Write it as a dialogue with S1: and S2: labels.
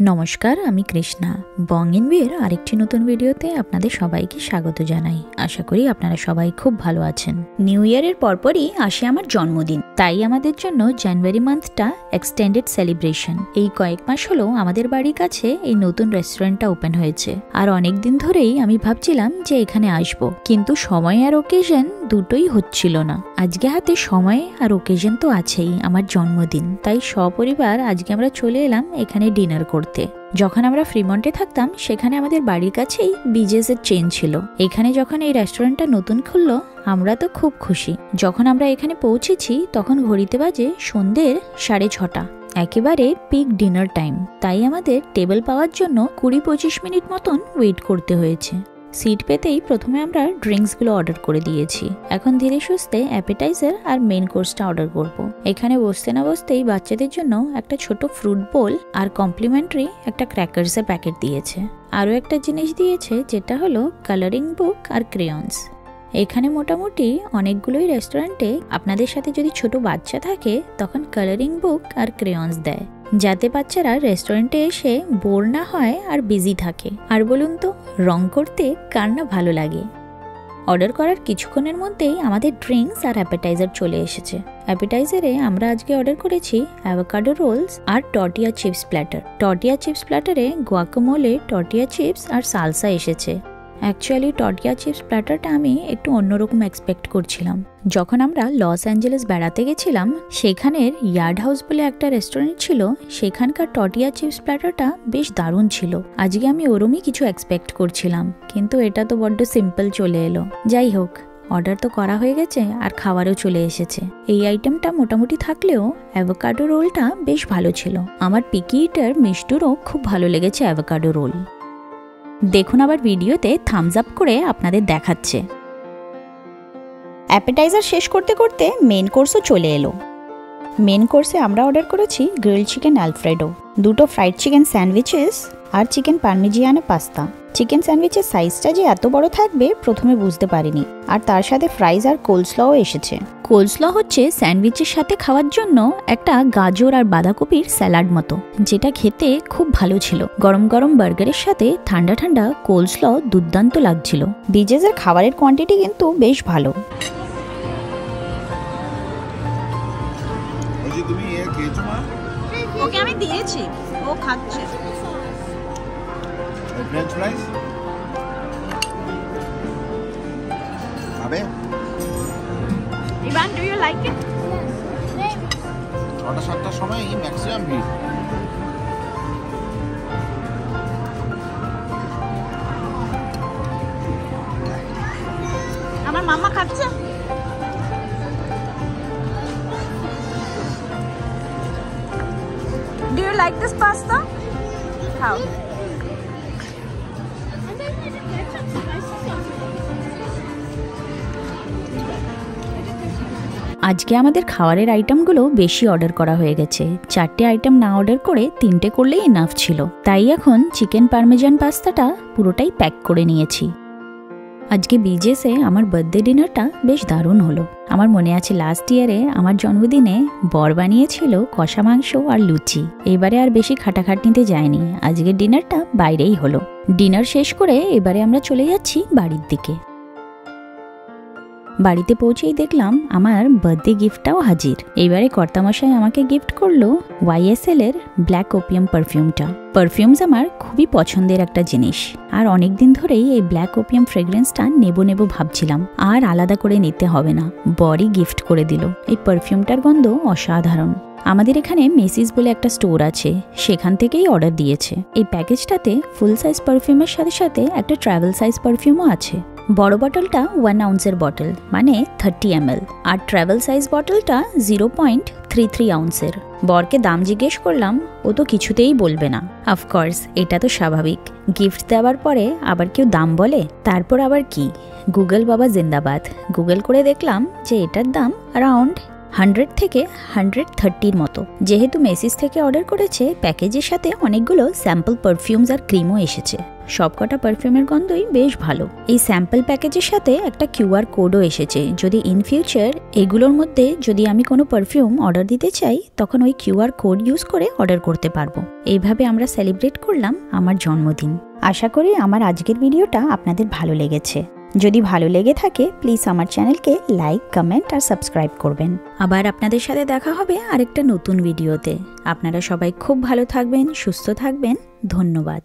S1: নমস্কার, আমি কৃষ্ণা। বং ইন বিয়ের আরেকটি নতুন ভিডিওতে আপনাদের সবাইকে স্বাগত জানাই। আশা করি আপনারা সবাই খুব ভালো আছেন। নিউ ইয়ারের পরপরই আসে আমার জন্মদিন, তাই আমাদের জন্য জানুয়ারি মান্থটা এক্সটেন্ডেড সেলিব্রেশন। এই কয়েক মাস হলো আমাদের বাড়ির কাছে এই নতুন রেস্টুরেন্টটা ওপেন হয়েছে, আর অনেকদিন ধরেই আমি ভাবছিলাম যে এখানে আসবো, কিন্তু সময় আর ওকেশন দুটোই হচ্ছিল না। আজকে হাতে সময় আর ওকেশন তো আছেই, আমার জন্মদিন, তাই সপরিবার আজকে আমরা চলে এলাম এখানে ডিনার করতে। যখন আমরা ফ্রিমন্টে থাকতাম সেখানে আমাদের বাড়ির কাছেই বিজেসের চেন ছিল। এখানে যখন এই রেস্টুরেন্টটা নতুন খুললো আমরা তো খুব খুশি। যখন আমরা এখানে পৌঁছেছি তখন ঘড়িতে বাজে সন্ধ্যের 6:30। একেবারে পিক ডিনার টাইম, তাই আমাদের টেবিল পাওয়ার জন্য 20-25 মিনিট মতন ওয়েট করতে হয়েছে। সিট পেতেই প্রথমে আমরা ড্রিঙ্কসগুলো অর্ডার করে দিয়েছি। এখন ধীরে সুস্থে অ্যাপেটাইজার আর মেইন কোর্সটা অর্ডার করব। এখানে বসতে না বসতেই বাচ্চাদের জন্য একটা ছোট ফ্রুট বোল আর কমপ্লিমেন্টারি একটা ক্র্যাকার্সের প্যাকেট দিয়েছে। আরও একটা জিনিস দিয়েছে, যেটা হলো কালারিং বুক আর ক্রেয়ন্স। এখানে মোটামুটি অনেকগুলোই রেস্টুরেন্টে আপনাদের সাথে যদি ছোট বাচ্চা থাকে তখন কালারিং বুক আর ক্রেয়ন্স দেয়, যাতে বাচ্চারা রেস্টুরেন্টে এসে বোর না হয় আর বিজি থাকে। আর বলুন তো, রং করতে কার না ভালো লাগে। অর্ডার করার কিছুক্ষণের মধ্যেই আমাদের ড্রিঙ্কস আর অ্যাপেটাইজার চলে এসেছে। অ্যাপেটাইজারে আমরা আজকে অর্ডার করেছি অ্যাভোকাডো রোলস আর টর্টিয়া চিপস প্ল্যাটার। টর্টিয়া চিপস প্ল্যাটারে গুয়াকামোলে, টর্টিয়া চিপস আর সালসা এসেছে। অ্যাকচুয়ালি টর্টিয়া চিপস প্ল্যাটারটা আমি একটু অন্যরকম এক্সপেক্ট করছিলাম। যখন আমরা লস অ্যাঞ্জেলেস বেড়াতে গেছিলাম সেখানের ইয়ার্ড হাউস বলে একটা রেস্টুরেন্ট ছিল, সেখানকার টর্টিয়া চিপস প্ল্যাটারটা বেশ দারুণ ছিল। আজকে আমি ওরমই কিছু এক্সপেক্ট করছিলাম, কিন্তু এটা তো বড্ড সিম্পল চলে এলো। যাই হোক, অর্ডার তো করা হয়ে গেছে আর খাবারও চলে এসেছে। এই আইটেমটা মোটামুটি থাকলেও অ্যাভোকাডো রোলটা বেশ ভালো ছিল। আমার পিকি ইটার মিষ্টুরও খুব ভালো লেগেছে অ্যাভোকাডো রোল। দেখুন আবার ভিডিওতে থামস আপ করে আপনাদের দেখাচ্ছে। অ্যাপেটাইজার শেষ করতে করতে মেন কোর্সও চলে এলো। মেন কোর্সে আমরা অর্ডার করেছি গ্রিলড চিকেন অ্যালফ্রেডো, 2টো ফ্রাইড চিকেন স্যান্ডউইচেস আর চিকেন পারমিজিয়ানো পাস্তা। চিকেন স্যান্ডউইচের সাইজটা যে এত বড় থাকবে প্রথমে বুঝতে পারিনি। আর তার সাথে ফ্রাইজ আর কোলস্লও এসেছে। কোলস্ল হচ্ছে স্যান্ডউইচের সাথে খাওয়ার জন্য একটা গাজর আর বাঁধাকপির স্যালাড মতো, যেটা খেতে খুব ভালো ছিল। গরম গরম বার্গারের সাথে ঠান্ডা ঠান্ডা কোলস্ল দুর্দান্ত লাগছিল। বিজেসের খাবারের কোয়ান্টিটি কিন্তু বেশ ভালো।
S2: ওকে আমি দিয়েছি, ও খাচ্ছে।
S3: ফ্রেঞ্চ ফ্রাইস খাবে?
S2: Ivan, do you like it?
S3: 6টা-7টার সময় ম্যাক্সিমাম ভিড়।
S2: আমার মামা খাচ্ছে। Do you like this pasta? How?
S1: আজকে আমাদের খাবারের আইটেমগুলো বেশি অর্ডার করা হয়ে গেছে। 4টে আইটেম না অর্ডার করে 3টে করলেই ইনাফ ছিল। তাই এখন চিকেন পারমেজান পাস্তাটা পুরোটাই প্যাক করে নিয়েছি। আজকে বিজেসে আমার বার্থডে ডিনারটা বেশ দারুণ হলো। আমার মনে আছে লাস্ট ইয়ারে আমার জন্মদিনে বর বানিয়েছিল কষা মাংস আর লুচি। এবারে আর বেশি খাটাখাটনিতে যায়নি, আজকের ডিনারটা বাইরেই হলো। ডিনার শেষ করে এবারে আমরা চলে যাচ্ছি বাড়ির দিকে। বাড়িতে পৌঁছেই দেখলাম আমার বার্থডে গিফটটাও হাজির। এবারে কর্তামশাই আমাকে গিফট করলো YSL এর ব্ল্যাক ওপিয়াম পারফিউমটা। পারফিউমস আমার খুবই পছন্দের একটা জিনিস, আর অনেকদিন ধরেই এই ব্ল্যাক ওপিয়াম ফ্রেগ্রেন্সটা নেব ভাবছিলাম। আর আলাদা করে নিতে হবে না, বরই গিফট করে দিল। এই পারফিউমটার গন্ধ অসাধারণ। আমাদের এখানে মেসিস বলে একটা স্টোর আছে, সেখান থেকেই অর্ডার দিয়েছে। এই প্যাকেজটাতে ফুল সাইজ পারফিউমের সাথে সাথে একটা ট্রাভেল সাইজ পারফিউমও আছে। বড় বটলটা 1 আউন্সের বটল, মানে 30 ml, আর ট্রাভেল সাইজ বটলটা 0.33 আউন্সের। বরকে দাম জিজ্ঞেস করলাম, ও তো কিছুতেই বলবে না। অফকোর্স, এটা তো স্বাভাবিক, গিফট দেওয়ার পরে আবার কেউ দাম বলে? তারপর আবার কি, গুগল বাবা জিন্দাবাদ। গুগল করে দেখলাম যে এটার দাম অ্যারাউন্ড 100 থেকে 130 মতো। যেহেতু মেসিস থেকে অর্ডার করেছে, প্যাকেজের সাথে অনেকগুলো স্যাম্পল পারফিউমস আর ক্রিমও এসেছে। সবকটা পারফিউমের গন্ধই বেশ ভালো। এই স্যাম্পল প্যাকেজের সাথে একটা কিউআর কোডও এসেছে। যদি ইন ফিউচার এগুলোর মধ্যে যদি আমি কোনো পারফিউম অর্ডার দিতে চাই তখন ওই কিউআর কোড ইউজ করে অর্ডার করতে পারবো। এইভাবে আমরা সেলিব্রেট করলাম আমার জন্মদিন। আশা করি আমার আজকের ভিডিওটা আপনাদের ভালো লেগেছে। যদি ভালো লেগে থাকে প্লিজ আমার চ্যানেলকে লাইক, কমেন্ট আর সাবস্ক্রাইব করবেন। আবার আপনাদের সাথে দেখা হবে আরেকটা নতুন ভিডিওতে। আপনারা সবাই খুব ভালো থাকবেন, সুস্থ থাকবেন। ধন্যবাদ।